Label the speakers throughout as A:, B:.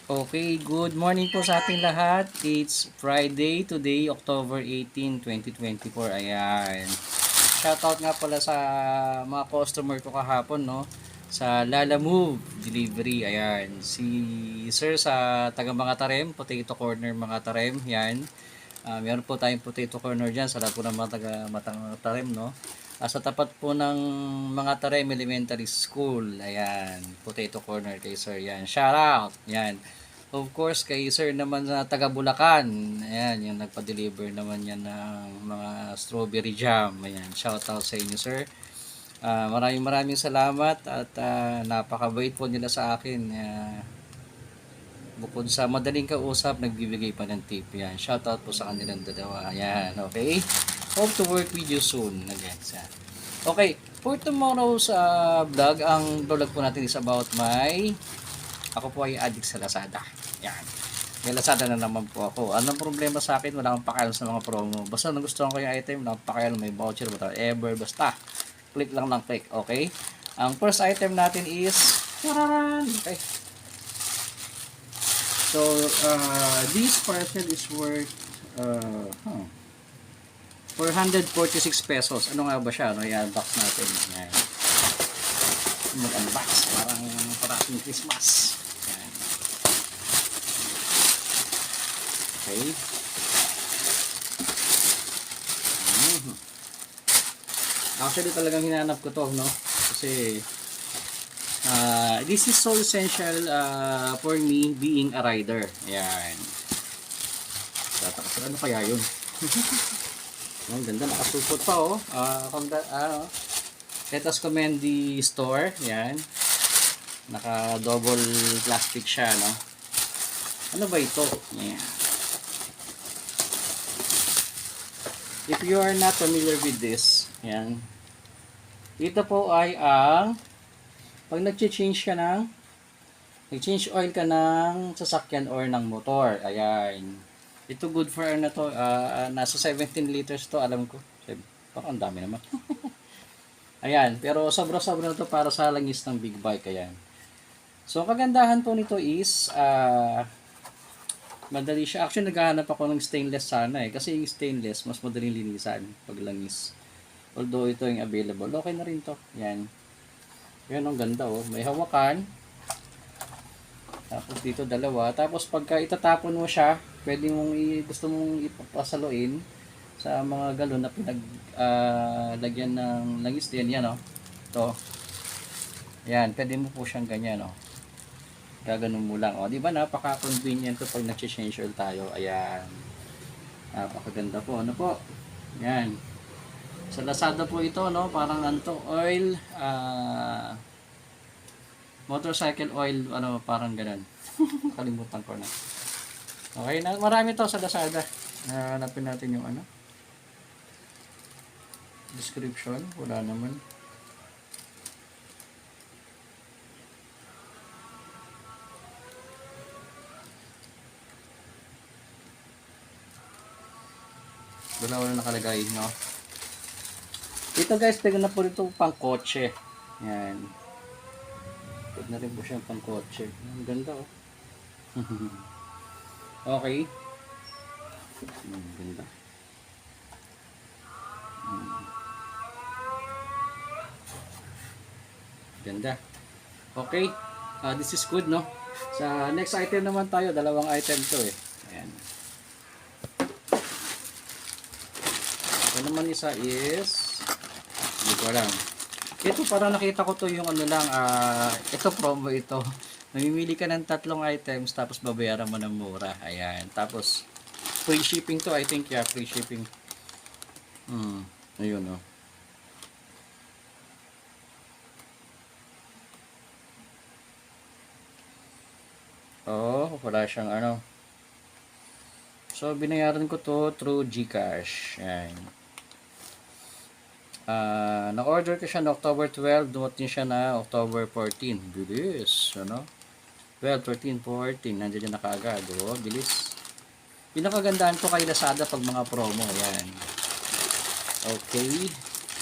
A: Okay, good morning po sa ating lahat. It's Friday, today, October 18, 2024. Ayan. Shoutout nga pala sa mga customer ko kahapon, no? Sa Lala Move Delivery. Ayan. Si Sir sa taga Mga Tarem, Potato Corner Mga Tarem. Yan. Meron po tayong potato corner dyan sa lahat po ng mga taga Matang Tarem, no? Sa tapat po ng Mga Tarem Elementary School. Ayan. Potato corner kay Sir. Yan. Shout out. Yan. Of course, kay Sir naman sa taga Bulacan. Ayan, yung nagpa-deliver naman yan ng mga strawberry jam. Ayan, shout out sa inyo, Sir. Maraming salamat at napakabait po nila sa akin. Bukod sa madaling kausap, nagbibigay pa ng tip. Yan, shout out po sa kanilang dalawa. Ayan, okay? Hope to work with you soon. Again, okay, for tomorrow's vlog, ang vlog po natin is about ako po ay addict sa Lazada. Yan. May Lazada na naman po ako. Anong problema sa akin? Wala akong pakialam sa mga promo. Basta nagustuhan ko yung item, wala akong pakialam, may voucher, whatever, basta. Click lang ng click, okay? Ang first item natin is, okay. So, this parcel is worth 446 pesos. Ano nga ba siya? Ano, i-unbox natin. Yan. Mag-unbox. Parang parating Christmas. Yan. Okay. Actually talagang hinanap ko to, no? Kasi this is so essential for me being a rider. Ayan. Ano kaya yun? Ang ganda, nakasupot pa, oh. Let us commend the store. Yan. Naka double plastic siya, no? Ano ba ito? Yan. If you are not familiar with this, yan. Ito po ay ang pag nag-change oil ka ng sasakyan or ng motor. Ayan. Ito good for na to. Nasa 17 liters to, alam ko. Parang ang dami naman. Ayan, pero sobra-sobra na to para sa langis ng big bike. Ayan. So, kagandahan po nito is, madali siya. Actually, naghahanap ako ng stainless sana eh. Kasi yung stainless, mas madaling linisan pag langis. Although ito yung available. Okay na rin to. Ayan. Ayan, ang ganda oh. May hawakan. Tapos dito dalawa. Tapos pagka itatapon mo siya, pwede mong gusto mong ipapasaluin sa mga galon na lagyan ng langis din. Yan, oh. Ito. Yan, pwede mo po siyang ganyan, oh. Gaganon mo lang, oh. Diba, napaka-convenient to pag nag-change oil tayo. Ayan. Napakaganda po. Ano po? Yan. Sa Lazada po ito, no? Parang anto oil, motorcycle oil, ano, parang ganun. Kalimutan ko na. Okay, marami to sa Lazada. Hanapin natin yung ano. Description, wala naman. Wala nakalagay, no? Ito guys, pwede na po ito pang kotse. Yan. Pwede na rin po siyang pang kotse. Ang ganda, oh. Okay. Ganda. Ganda. Okay. This is good, no? Sa next item naman tayo, dalawang item to eh. Ayan. Ito naman isa is, hindi ko alam. Ito para nakita ko to yung ano lang, ito promo ito. Namimili ka ng 3 items tapos babayaran mo ng mura. Ayan. Tapos free shipping to, I think. Yeah, free shipping. Ayun, oh. Oh, wala siyang ano. So, binayaran ko to through GCash. Ayan. Na-order ko siya na October 12. Dumating siya na October 14. Bilis. Ano? 12, 13, 14. Nandiyan na kaagad. Oh, bilis. Pinakagandahan ko kay Lazada pag mga promo. Ayan. Okay.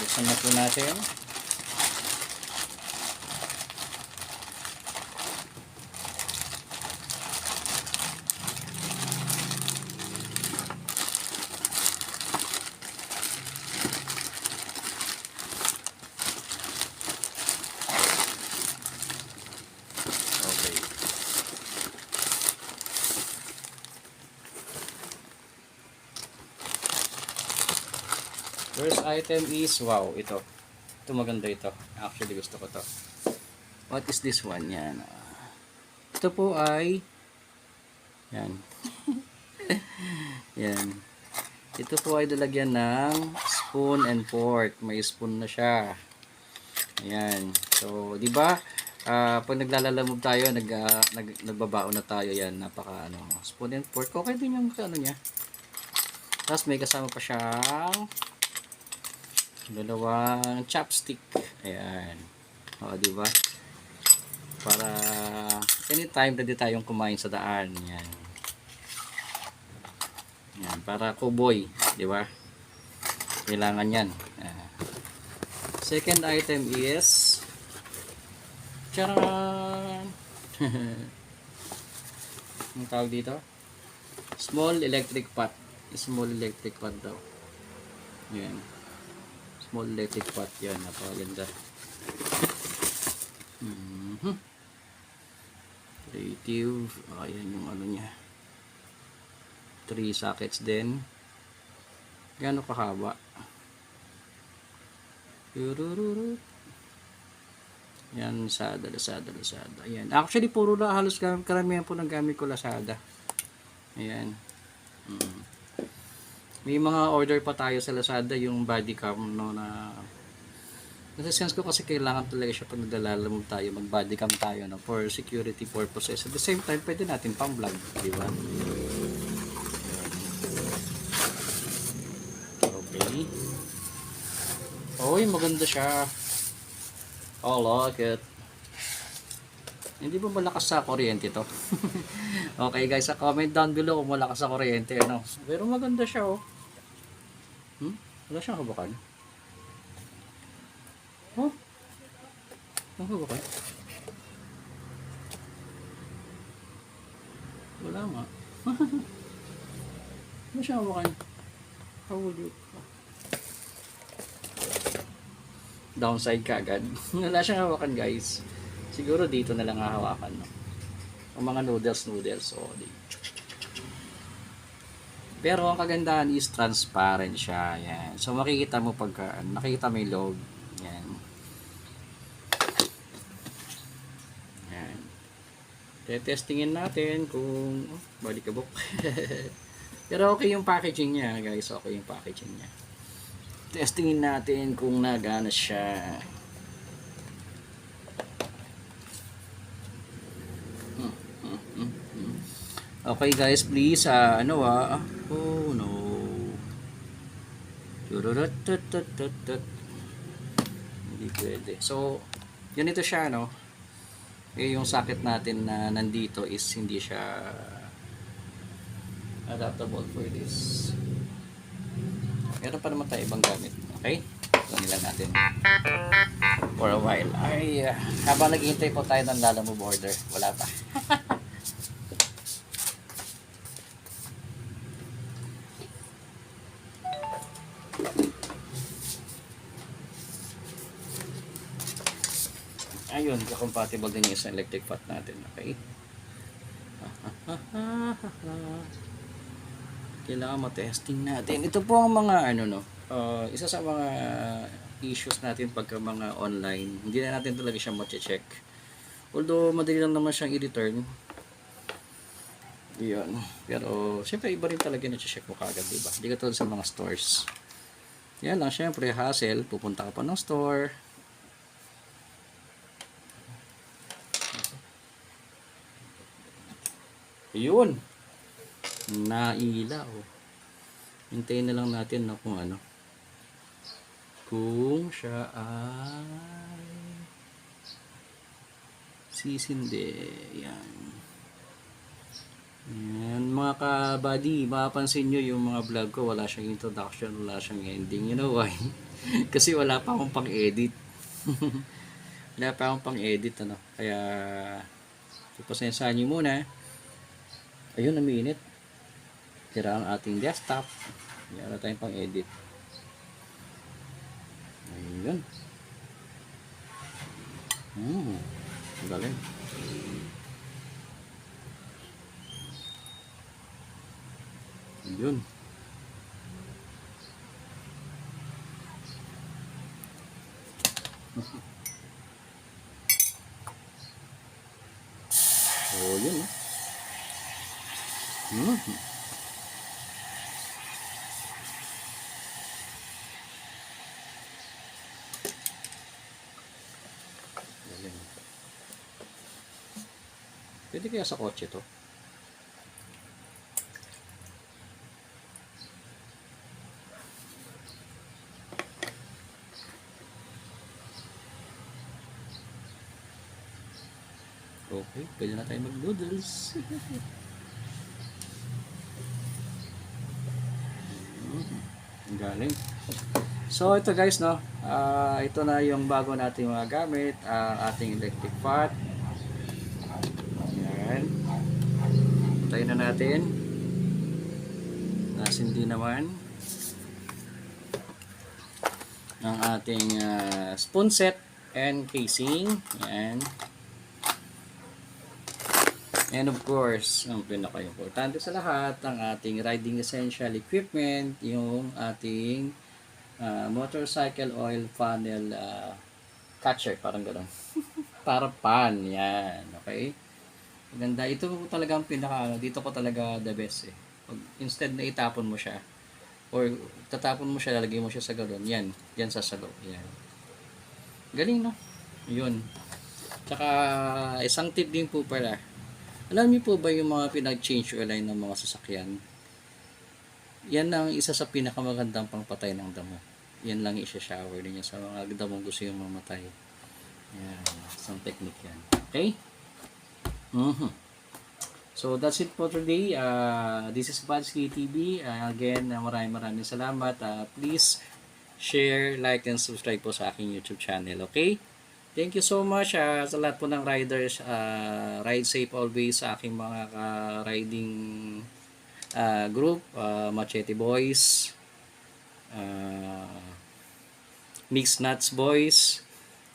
A: Buksan na po natin. First item is, wow, ito. Ito maganda ito. Actually, gusto ko to. What is this one? Yan. Ito po ay, yan. Yan. Ito po ay dalagyan ng spoon and fork. May spoon na siya. Ayan. So, di ba? Pag naglalalamove tayo, nagbabaon na tayo yan. Napaka ano, spoon and fork. Okay din yung ano niya. Tapos may kasama pa siyang dalawang chopstick. Ayan. O, di ba? Para anytime pwede tayong kumain sa daan. Yan. Yan. Para kuboy. Di ba? Kailangan yan. Second item is charan! Ang tawag dito? Small electric pot. Small electric pot daw. Yan. Small electric pot. Yan. Napakaganda. Creative. Ayan yung ano niya. 3 sockets din. Gano'ng kahaba? Yan, Lazada. Ayan. Actually, puro na halos karamihan po ng gamit ko Lazada. Ayan. May mga order pa tayo sa Lazada, yung body cam, no, na nasa-sense ko kasi kailangan talaga siya pag nagdalalamove tayo, mag body cam tayo, no, for security purposes. At the same time, pwede natin pang vlog, di ba? Okay. Oy, maganda siya. Oh, look it. Hindi ba malakas sa kuryente to? Okay guys, sa comment down below kung malakas sa kuryente, ano. Pero maganda siya, oh. Wala siyang habakan. Oh? Ang habakan? Wala nga. Wala siyang habakan. How would you... Downside ka agad. Wala siyang hawakan guys. Siguro dito na lang hahawakan, no? Ang mga noodles. Oh, pero ang kagandahan is transparent siya. Yan. So makikita mo pagka nakikita mo yung loob. Yan. Yan. Testingin natin kung balikabok. Pero okay yung packaging niya guys. Okay yung packaging niya. Testingin natin kung nagana siya. Okay guys, please oh no. Hindi pwede. So, ganito siya, no. Yung socket natin na nandito is hindi siya adaptable for this. Meron pa naman tayo ibang gamit. Okay? Kunin lang natin. For a while. Ay, habang naghihintay po tayo ng lalamove order. Wala pa. Ayun, compatible din yung isang electric pot natin. Okay? Kailangan matesting natin. Ito po ang mga isa sa mga issues natin pagka mga online. Hindi na natin talaga siya ma-check. Although madali lang naman siyang i-return. Yun. Pero siyempre iba rin talaga na check mo kagad, diba? Hindi ka tulad sa mga stores. Yan lang, siyempre hassle. Pupunta ka pa ng store. Yun. Nailaw. Hintayin na lang natin na kung siya ay sisindi. Yan. Yan mga ka-buddy, mapapansin nyo yung mga vlog ko, wala siyang introduction, wala siyang ending. You know why? Kasi wala pa akong pang-edit. Wala pa akong pang-edit, Kaya ipasensyahan nyo muna. Ayun, naminit. Tira ang ating desktop. Wala tayong pang-edit. Ayun. Galing. Ayun. Oh, yun. Mm. Galing. Pwede kaya sa kotse to? Okay, pwede na tayo mag-noodles. Ang galing. So ito guys, no, ito na yung bago nating mga gamit, ating electric pot. Yan. Patayin na natin. Nasindi naman ang ating spoon set and casing. Yan. And of course, ang pinaka-importante sa lahat, ang ating riding essential equipment, yung ating motorcycle oil funnel catcher, parang gano'n. Para pan, yan. Okay? Maganda. Ito po talaga ang dito ko talaga the best eh. Pag, instead na itapon mo siya, or tatapon mo siya, lalagay mo siya sa galon, yan. Yan sa salo. Yan. Galing, no? Yun. Tsaka, isang tip din po pala. Alam niyo po ba yung mga pinag-change oil line ng mga sasakyan? Yan ang isa sa pinakamagandang pangpatay ng damo. Yan lang isa-shower niya sa mga damong gusto yung mamatay. Yan. Isang technique yan. Okay? So, that's it for today. This is Badski TV. Again, maraming salamat. Please share, like, and subscribe po sa aking YouTube channel. Okay? Thank you so much sa lahat po ng riders. Ride safe always sa aking mga riding group. Machete Boys, Mixed Nuts Boys,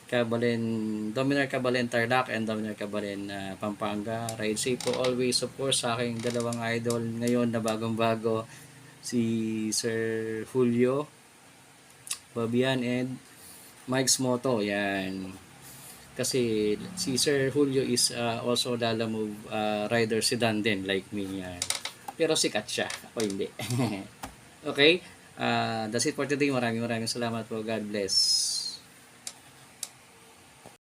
A: Dominar Cabalen Tarlac, and Dominar Cabalen Pampanga. Ride safe po always. Of course, sa aking dalawang idol ngayon na bagong-bago, si Sir Julio Babian and Mike's Moto. Yan. Kasi si Sir Julio is also Lalamove rider sedan din like me. Yan. Pero sikat siya. Ako hindi. Okay? That's it for today. Maraming salamat po. God bless.